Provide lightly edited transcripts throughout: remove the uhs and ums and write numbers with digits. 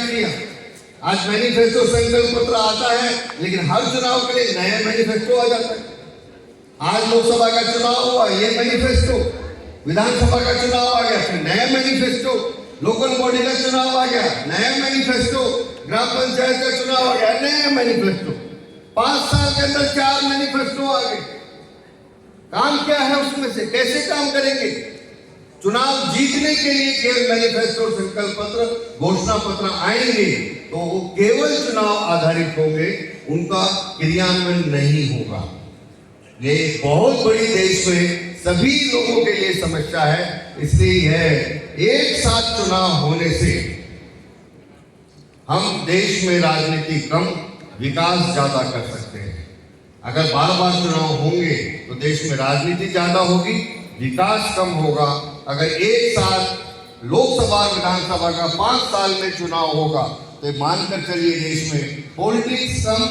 किया। आज मैनिफेस्टो संकल्प पत्र आता है, लेकिन हर चुनाव के लिए नया मैनिफेस्टो आ जाता है। आज लोकसभा का चुनाव हुआ, ये मैनिफेस्टो, विधानसभा का चुनाव आ गया, फिर नया मैनिफेस्टो, लोकल बॉडी का चुनाव आ गया, नया मैनिफेस्टो, ग्राम पंचायत का चुनाव आ गया, नया मैनिफेस्टो। 5 साल के अंदर 4 मैनिफेस्टो आ गए। काम क्या है उसमें से, कैसे काम करेंगे? चुनाव जीतने के लिए केवल मैनिफेस्टो, संकल्प पत्र, घोषणा पत्र आएंगे तो वो केवल चुनाव आधारित होंगे, उनका क्रियान्वयन नहीं होगा। ये बहुत बड़ी देश में सभी लोगों के लिए समस्या है। इसलिए यह एक साथ चुनाव होने से हम देश में राजनीति कम, विकास ज्यादा कर सकते हैं। अगर बार बार चुनाव होंगे तो देश में राजनीति ज्यादा होगी, विकास कम होगा। अगर एक साथ लोकसभा विधानसभा का 5 साल में चुनाव होगा तो मानकर चलिए देश में पॉलिटिक्स कम,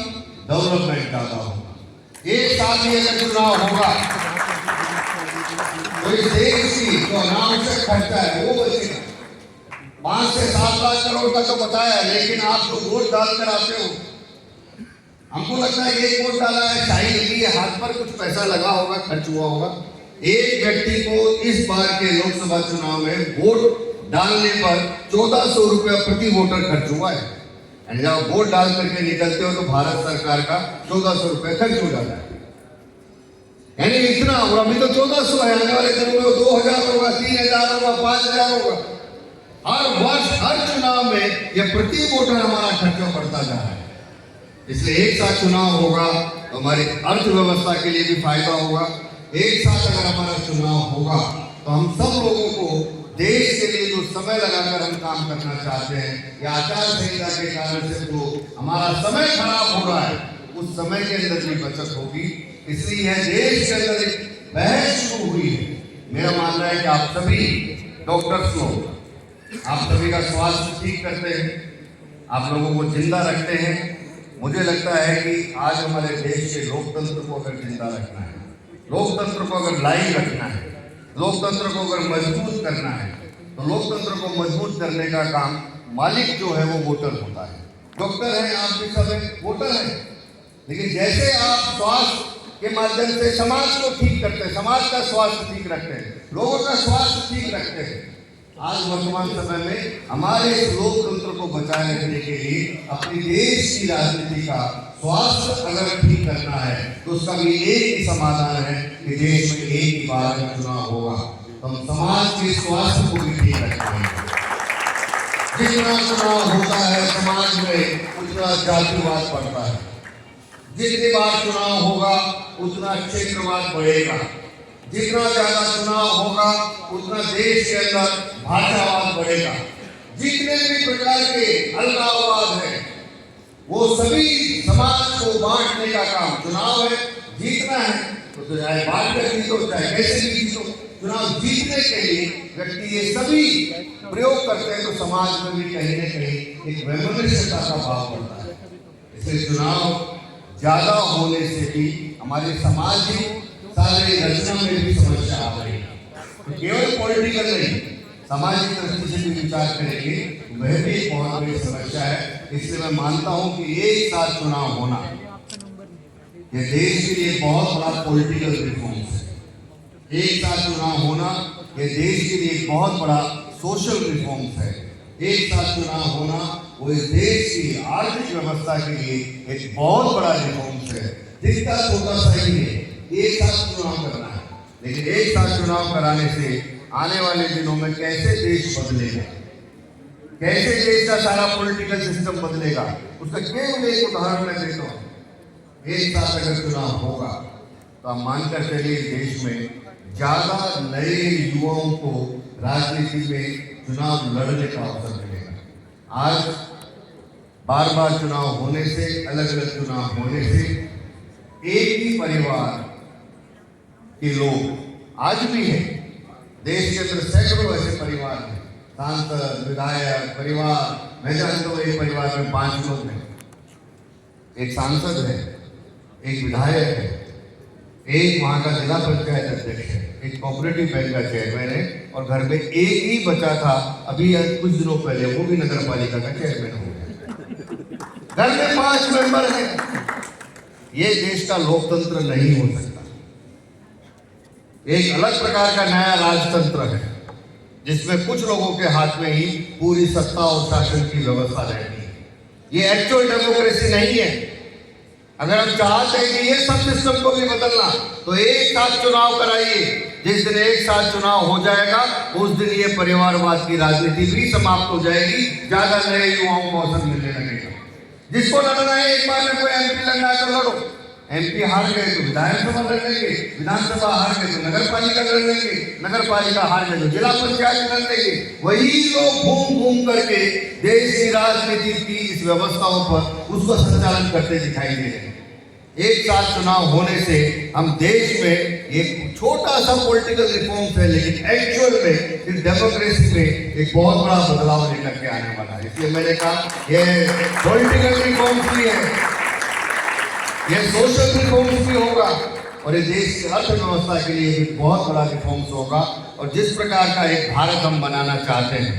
डेवलपमेंट ज्यादा होगा। एक साथ ही अगर चुनाव होगा तो इस देश की जो अनावश्यक खर्चा है वो बचेगा। 5 से 7 लाख करोड़ का तो बताया, लेकिन आप जो वोट डालकर आते हो, हमको लगता है एक वोट डाला है, शाही लगी है, हाथ पर कुछ पैसा लगा होगा, खर्च हुआ होगा। एक व्यक्ति को इस बार के लोकसभा चुनाव में वोट डालने पर 1400 रुपया प्रति वोटर खर्च हुआ है। जब वोट डाल करके निकलते हो तो भारत सरकार का 1400 रुपये खर्च हो जाता है। यानी इतना, और अभी तो 1400 है, आने वाले दिनों में 2000 होगा, 3000 होगा, 5000 होगा। हर वर्ष हर चुनाव में यह प्रति वोटर हमारा खर्चा बढ़ता जा रहा है। इसलिए एक साथ चुनाव होगा तो हमारी अर्थव्यवस्था के लिए भी फायदा होगा। एक साथ अगर हमारा चुनाव होगा तो हम सब लोगों को देश के लिए जो समय लगाकर हम काम करना चाहते हैं, या आचार संहिता के कारण से जो हमारा समय खराब हो रहा है, उस समय के अंदर भी बचत होगी। इसलिए यह देश के अंदर एक बहस शुरू हुई है। मेरा मानना है कि आप सभी डॉक्टर्स लोग, आप सभी का स्वास्थ्य ठीक करते हैं, आप लोगों को जिंदा रखते हैं। मुझे लगता है कि आज हमारे देश के लोकतंत्र को अगर जिंदा रखना है, लोकतंत्र को अगर लाइव रखना है, लोकतंत्र को अगर मजबूत करना है, तो लोकतंत्र को मजबूत करने का काम मालिक जो है वो वोटर होता है। डॉक्टर हैं, आप भी सब हैं, वोटर हैं। लेकिन जैसे आप स्वास्थ्य के माध्यम से समाज को ठीक करते हैं, समाज का स्वास्थ्य ठीक रखते हैं, लोगों का स्वास्थ्य ठीक रखते हैं, आज वर्तमान समय में हमारे इस लोकतंत्र को बचाए रखने के लिए अपनी देश की राजनीति का स्वास्थ्य अगर ठीक करना है तो उसका भी एक ही समाधान है कि देश में एक ही बार चुनाव होगा तो हम समाज के स्वास्थ्य को भी ठीक रखेंगे। जितना चुनाव होता है समाज में उतना जातिवाद बढ़ता है। जितनी बार चुनाव होगा उतना क्षेत्रवाद बढ़ेगा। जितना ज्यादा चुनाव होगा उतना देश के अंदर भाषावाद बढ़ेगा। जितने भी प्रकार के अलगाववाद है वो सभी समाज को बांटने का काम, चुनाव है, जीतना है तो चाहे बांट कर जीतो, चाहे कैसे भी जीतो, चुनाव जीतने के लिए व्यक्ति ये सभी प्रयोग करते हैं तो समाज में भी कहीं न कहीं एक वैमनस्यता का भाव बढ़ता है। इसलिए चुनाव ज्यादा होने से भी हमारे सामाजिक सारे रचना में भी समस्या आ रही है। तो केवल पॉलिटिकल नहीं, सामाजिक दृष्टि से भी विचार करेंगे, वह भी एक बहुत बड़ी समस्या है। इसलिए मैं मानता हूं कि एक साथ चुनाव होना यह देश के लिए बहुत बड़ा पॉलिटिकल रिफॉर्म्स है। एक साथ चुनाव होना यह देश के लिए बहुत बड़ा सोशल रिफॉर्म्स है। एक साथ चुनाव होना वो इस देश की आर्थिक व्यवस्था के लिए एक बहुत बड़ा रिफॉर्म्स है। दिखता छोटा सा ही है, एक साथ चुनाव करना है, लेकिन एक साथ चुनाव कराने से आने वाले दिनों में कैसे देश बदलेगा, कैसे देश का सारा पॉलिटिकल सिस्टम बदलेगा, उसका केवल एक उदाहरण मैं देता हूँ। एक साथ अगर चुनाव होगा तो आप मानकर चलिए देश में ज्यादा नए युवाओं को राजनीति में चुनाव लड़ने का अवसर मिलेगा। आज बार बार चुनाव होने से, अलग अलग चुनाव होने से एक ही परिवार के लोग आज भी हैं। देश के अंदर सैकड़ों ऐसे परिवार हैं, सांसद, विधायक, परिवार। मैं जानता हूँ एक परिवार में 5 लोग हैं, एक सांसद है, एक विधायक है, एक वहाँ का जिला पंचायत अध्यक्ष है, एक कोऑपरेटिव बैंक का चेयरमैन है और घर में एक ही बचा था, अभी कुछ दिनों पहले वो भी नगर पालिका का चेयरमैन हो गया। घर में 5 मेंबर हैं। ये देश का लोकतंत्र नहीं हो सकता। एक अलग प्रकार का नया राजतंत्र है जिसमें कुछ लोगों के हाथ में ही पूरी सत्ता और शासन की व्यवस्था रहती है। ये एक्चुअल डेमोक्रेसी नहीं है। अगर हम चाहते हैं कि ये सब सिस्टम को भी बदलना, तो एक साथ चुनाव कराइए। जिस दिन एक साथ चुनाव हो जाएगा उस दिन ये परिवारवाद की राजनीति भी समाप्त हो जाएगी। ज्यादा नए युवाओं को अवसर मिलने लगेगा। जिसको लड़ना है एक बार में कोई एमपी लड़ना है तो लड़ो। एमपी हार गए तो विधानसभा लड़ लेंगे, विधानसभा हार गए तो नगर पालिका लड़ लेंगे, नगर पालिका हार गए तो जिला पंचायत लड़ लेंगे। वही लोग घूम घूम करके देश की राजनीति की इस व्यवस्थाओं पर उसको संचालन करते दिखाई दे रहे हैं। एक साथ चुनाव होने से हम देश में एक छोटा सा पॉलिटिकल रिफॉर्म्स है, लेकिन एक्चुअल में इस डेमोक्रेसी में एक बहुत बड़ा बदलाव लेकर के आने वाला है। इसलिए मैंने कहा ये पॉलिटिकल रिफॉर्म्स भी है, ये सोशल रिफॉर्म्स भी होगा और ये देश की अर्थव्यवस्था के लिए भी बहुत बड़ा रिफॉर्म्स होगा। और जिस प्रकार का एक भारत हम बनाना चाहते हैं,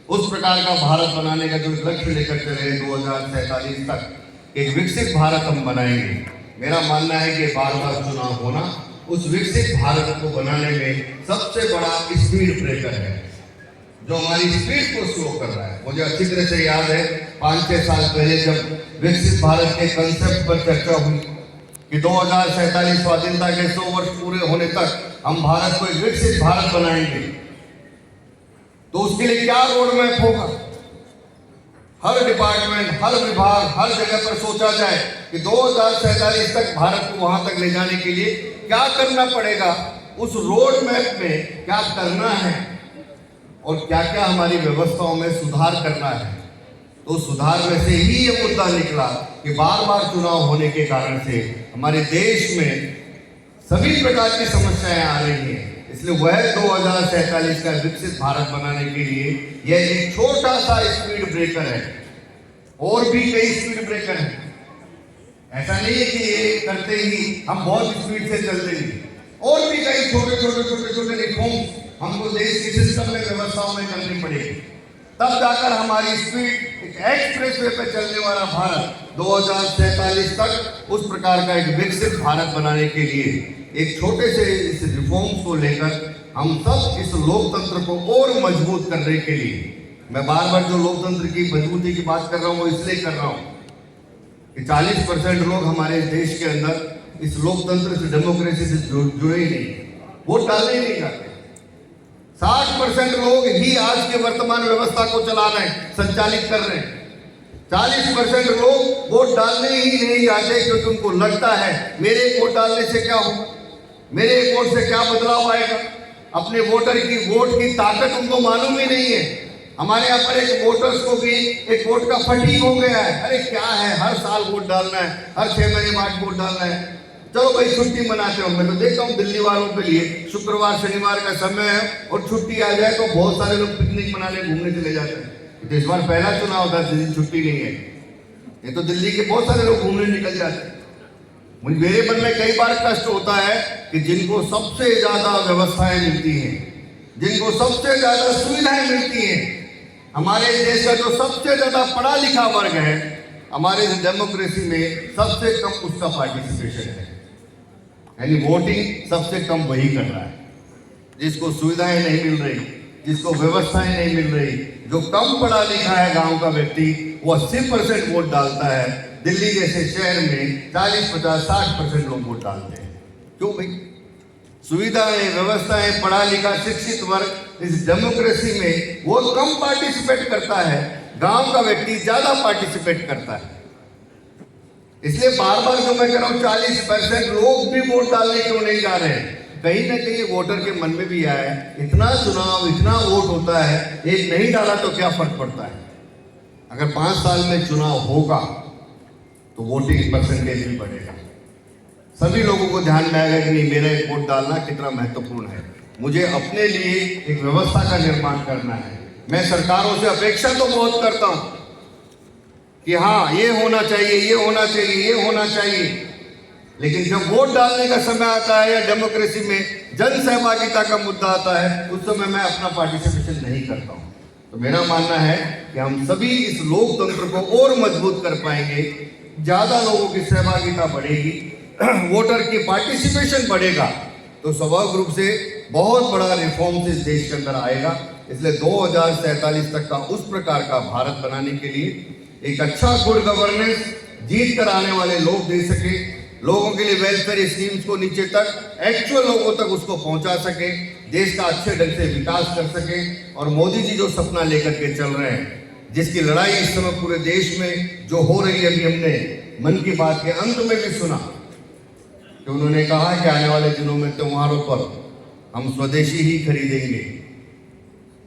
उस प्रकार का भारत बनाने का जो लक्ष्य लेकर चले 2047 तक एक विकसित भारत हम बनाएंगे। मेरा मानना है कि बार बार चुनाव होना उस विकसित भारत को बनाने में सबसे बड़ा स्पीड ब्रेकर है, जो हमारी स्पीड को स्लो कर रहा है। मुझे अच्छी तरह से याद है 5-6 साल पहले जब विकसित भारत के कंसेप्ट पर चर्चा हुई कि 2047 स्वाधीनता के 100 वर्ष पूरे होने तक हम भारत को एक विकसित भारत बनाएंगे, तो उसके लिए क्या रोड मैप होगा। हर डिपार्टमेंट, हर विभाग, हर जगह पर सोचा जाए कि 2047 तक भारत को वहां तक ले जाने के लिए क्या करना पड़ेगा, उस रोड मैप में क्या करना है और क्या क्या हमारी व्यवस्थाओं में सुधार करना है। तो सुधार में से ही ये मुद्दा निकला कि बार बार चुनाव होने के कारण से हमारे देश में सभी प्रकार की समस्याएं आ रही हैं। इसलिए वह 2047 का विकसित भारत बनाने के लिए यह एक छोटा सा स्पीड ब्रेकर है। और भी कई स्पीड ब्रेकर हैं। ऐसा नहीं है कि ये करते ही हम बहुत स्पीड से चल देंगे। और भी कई छोटे छोटे रिफॉर्म हमको देश के सिस्टम में, व्यवस्थाओं में करनी पड़ेगी। तब जाकर हमारी स्पीड एक एक्सप्रेस वे पर चलने वाला भारत 2047 तक उस प्रकार का एक विकसित भारत बनाने के लिए एक छोटे से इस रिफॉर्म्स को लेकर हम सब इस लोकतंत्र को और मजबूत करने के लिए, मैं बार बार जो लोकतंत्र की मजबूती की बात कर रहा हूँ वो इसलिए कर रहा हूँ कि 40% लोग हमारे देश के अंदर इस लोकतंत्र से, डेमोक्रेसी से जुड़े ही नहीं, वोट डालने ही नहीं जाते। 60% लोग ही आज के वर्तमान व्यवस्था को चला रहे हैं, संचालित कर रहे हैं। 40% लोग वोट डालने ही नहीं जाते क्योंकि उनको लगता है मेरे वोट डालने से क्या होगा, मेरे वोट से क्या बदलाव आएगा। अपने वोटर की वोट की ताकत उनको मालूम ही नहीं है। हमारे यहाँ पर एक वोटर्स को भी एक वोट का फटीग हो गया है। अरे क्या है, हर साल वोट डालना है, हर 6 महीने बाद वोट डालना है, चलो भाई छुट्टी मनाते हो। मैं तो देखता हूँ दिल्ली वालों के लिए शुक्रवार शनिवार का समय है और छुट्टी आ जाए तो बहुत सारे लोग पिकनिक मनाने घूमने चले जाते हैं। तो इस बार पहला चुनाव था जिस दिन छुट्टी नहीं है, ये तो दिल्ली के बहुत सारे लोग घूमने निकल जाते हैं। मेरे मन में कई बार कष्ट होता है कि जिनको सबसे ज्यादा व्यवस्थाएं मिलती हैं, जिनको सबसे ज्यादा सुविधाएं मिलती हैं, हमारे देश का जो सबसे ज्यादा पढ़ा लिखा वर्ग है, हमारे डेमोक्रेसी में सबसे कम उसका पार्टिसिपेशन है। यानी वोटिंग सबसे कम वही कर रहा है जिसको सुविधाएं नहीं मिल रही, जिसको व्यवस्थाएं नहीं मिल रही। जो कम पढ़ा लिखा है गांव का व्यक्ति, वो 80% वोट डालता है। दिल्ली जैसे शहर में 40, 50, 60% लोग वोट डालते हैं। क्यों भाई? सुविधाएं, व्यवस्थाएं, पढ़ा लिखा शिक्षित वर्ग इस डेमोक्रेसी में वो कम पार्टिसिपेट करता है, गांव का व्यक्ति ज्यादा पार्टिसिपेट करता है। इसलिए बार बार जो मैं कह रहा हूँ 40% लोग भी वोट डालने क्यों नहीं जा रहे हैं। कहीं ना कहीं वोटर के मन में भी आया है, इतना चुनाव, इतना वोट होता है, एक नहीं डाला तो क्या फर्क पड़ता है। अगर 5 साल में चुनाव होगा तो वोटिंग परसेंटेज भी बढ़ेगा। सभी लोगों को ध्यान में आएगा कि नहीं, मेरा एक वोट डालना कितना महत्वपूर्ण है। मुझे अपने लिए एक व्यवस्था का निर्माण करना है। मैं सरकारों से अपेक्षा तो बहुत करता हूं कि हाँ ये होना चाहिए, ये होना चाहिए, ये होना चाहिए, लेकिन जब वोट डालने का समय आता है या डेमोक्रेसी में जन सहभागिता का मुद्दा आता है उस समय मैं अपना पार्टिसिपेशन नहीं करता हूँ। तो मेरा मानना है कि हम सभी इस लोकतंत्र को और मजबूत कर पाएंगे, ज्यादा लोगों की सहभागिता बढ़ेगी, वोटर की पार्टिसिपेशन बढ़ेगा, तो स्वाभाविक रूप से बहुत बड़ा रिफॉर्म्स इस देश के अंदर आएगा। इसलिए 2047 तक का उस प्रकार का भारत बनाने के लिए एक अच्छा गुड गवर्नेंस जीत कर आने वाले लोग दे सके, लोगों के लिए वेलफेयर स्कीम्स को नीचे तक एक्चुअल लोगों तक उसको पहुंचा सके, देश का अच्छे ढंग से विकास कर सके। और मोदी जी जो सपना लेकर के चल रहे हैं, जिसकी लड़ाई इस समय पूरे देश में जो हो रही है, अभी हमने मन की बात के अंत में भी सुना कि उन्होंने कहा कि आने वाले दिनों में त्योहारों पर हम स्वदेशी ही खरीदेंगे,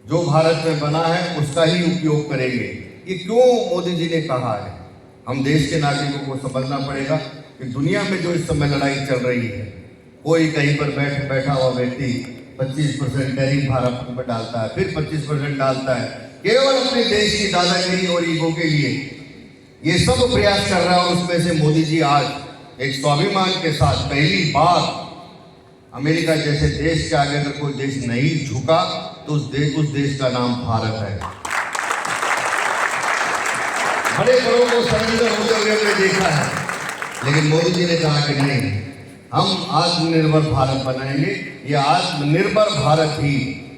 जो भारत में बना है उसका ही उपयोग करेंगे। ये क्यों मोदी जी ने कहा है? हम देश के नागरिकों को समझना पड़ेगा कि दुनिया में जो इस समय लड़ाई चल रही है, कोई कहीं पर बैठा हुआ व्यक्ति 25% टैरिफ भारत पर डालता है, फिर 25% डालता है, केवल अपने देश की दादागिरी और ईगो के लिए ये सब प्रयास कर रहा है। और उसमें से मोदी जी आज एक स्वाभिमान के साथ पहली बार अमेरिका जैसे देश के आगे अगर कोई देश नहीं झुका तो उस देश का नाम भारत है। बड़े बड़ों को सरेंडर होते हुए हमने देखा है, लेकिन मोदी जी ने कहा कि नहीं, हम आत्मनिर्भर भारत बनाएंगे। ये आत्मनिर्भर भारत ही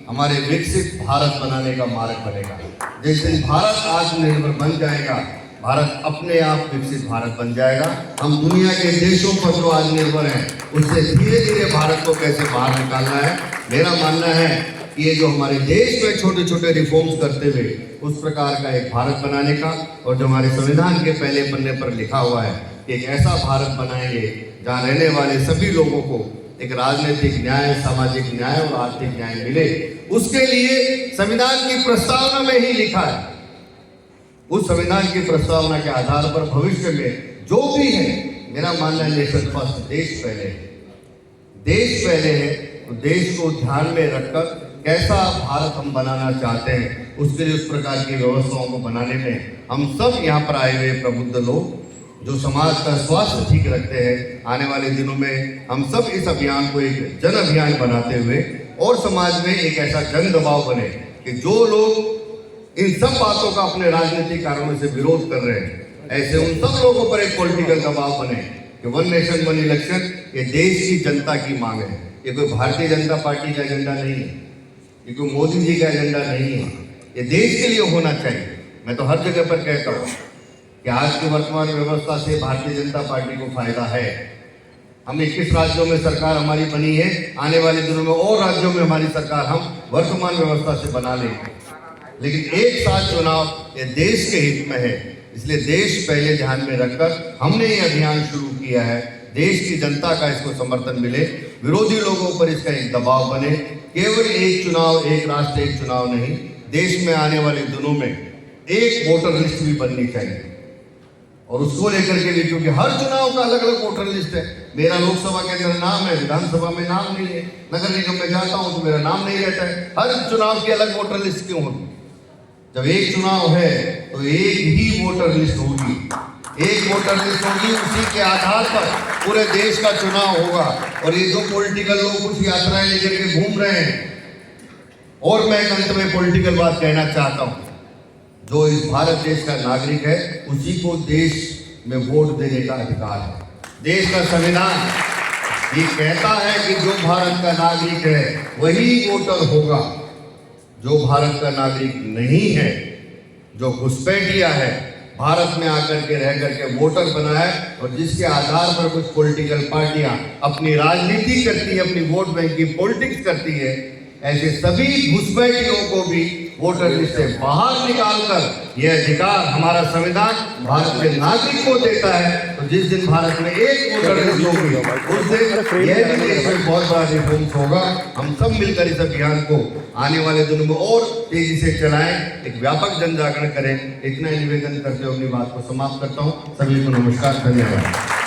हमारे विकसित भारत बनाने का मार्ग बनेगा। जिस दिन भारत आत्मनिर्भर बन जाएगा, भारत अपने आप विकसित भारत बन जाएगा। हम दुनिया के देशों पर जो आज निर्भर हैं, उससे धीरे धीरे भारत को कैसे बाहर निकालना है। मेरा मानना है कि ये जो हमारे देश में छोटे छोटे रिफॉर्म्स करते हुए उस प्रकार का एक भारत बनाने का, और जो हमारे संविधान के पहले पन्ने पर लिखा हुआ है कि एक ऐसा भारत बनाएंगे जहाँ रहने वाले सभी लोगों को एक राजनीतिक न्याय, सामाजिक न्याय और आर्थिक न्याय मिले, उसके लिए संविधान की प्रस्तावना में ही लिखा है। उस संविधान की प्रस्तावना के आधार पर भविष्य में जो भी है, मेरा मानना है नेशन फर्स्ट, देश पहले है। देश पहले है तो देश को ध्यान में रखकर कैसा भारत हम बनाना चाहते हैं, उसके लिए उस प्रकार की व्यवस्थाओं को बनाने में हम सब यहाँ पर आए हुए प्रबुद्ध लोग जो समाज का स्वास्थ्य ठीक रखते हैं, आने वाले दिनों में हम सब इस अभियान को एक जन अभियान बनाते हुए और समाज में एक ऐसा जन दबाव बने कि जो लोग इन सब बातों का अपने राजनीतिक कारणों से विरोध कर रहे हैं, ऐसे उन सब लोगों पर एक पॉलिटिकल दबाव बने कि वन नेशन वन इलेक्शन ये देश की जनता की मांग है। ये कोई भारतीय जनता पार्टी का एजेंडा नहीं है, ये कोई मोदी जी का एजेंडा नहीं है, ये देश के लिए होना चाहिए। मैं तो हर जगह पर कहता हूँ कि आज की वर्तमान व्यवस्था से भारतीय जनता पार्टी को फायदा है। हम 21 राज्यों में सरकार हमारी बनी है, आने वाले दिनों में और राज्यों में हमारी सरकार हम वर्तमान व्यवस्था से बना लेंगे, लेकिन एक साथ चुनाव ये देश के हित में है। इसलिए देश पहले ध्यान में रखकर हमने ये अभियान शुरू किया है। देश की जनता का इसको समर्थन मिले, विरोधी लोगों पर इसका एक दबाव बने। केवल एक चुनाव, एक राष्ट्र एक चुनाव नहीं, देश में आने वाले दिनों में एक वोटर लिस्ट भी बननी चाहिए और उसको लेकर के भी, क्योंकि हर चुनाव का अलग अलग वोटर लिस्ट है। मेरा लोकसभा के अंदर नाम है, विधानसभा में नाम नहीं है, नगर निगम में जाता हूं तो मेरा नाम नहीं रहता है। हर चुनाव की अलग वोटर लिस्ट क्यों होगी? जब एक चुनाव है तो एक ही वोटर लिस्ट होगी, एक वोटर लिस्ट होगी, उसी के आधार पर पूरे देश का चुनाव होगा। और ये जो पॉलिटिकल लोग कुछ यात्राएं लेकर के घूम रहे हैं, और मैं अंत में पॉलिटिकल बात कहना चाहता हूं, जो इस भारत देश का नागरिक है उसी को देश में वोट देने का अधिकार है। देश का संविधान ये कहता है कि जो भारत का नागरिक है वही वोटर होगा। जो भारत का नागरिक नहीं है, जो घुसपैठिया है, भारत में आकर के रह करके वोटर बना है और जिसके आधार पर कुछ पॉलिटिकल पार्टियां अपनी राजनीति करती है, अपनी वोट बैंक की पॉलिटिक्स करती है, ऐसे सभी घुसपैठियों को भी वोटर लिस्ट से बाहर निकालकर यह अधिकार हमारा संविधान भारत के नागरिक को देता है। तो जिस दिन भारत में एक वोटर लिस्ट होगी उस दिन यह भी देश में बहुत बड़ा रिफॉर्म्स होगा। हम सब मिलकर इस अभियान को आने वाले दिनों में और तेजी से चलाएं, एक व्यापक जन जागरण करें। इतना निवेदन करते हुए अपनी बात को समाप्त करता हूँ। सभी को नमस्कार, धन्यवाद।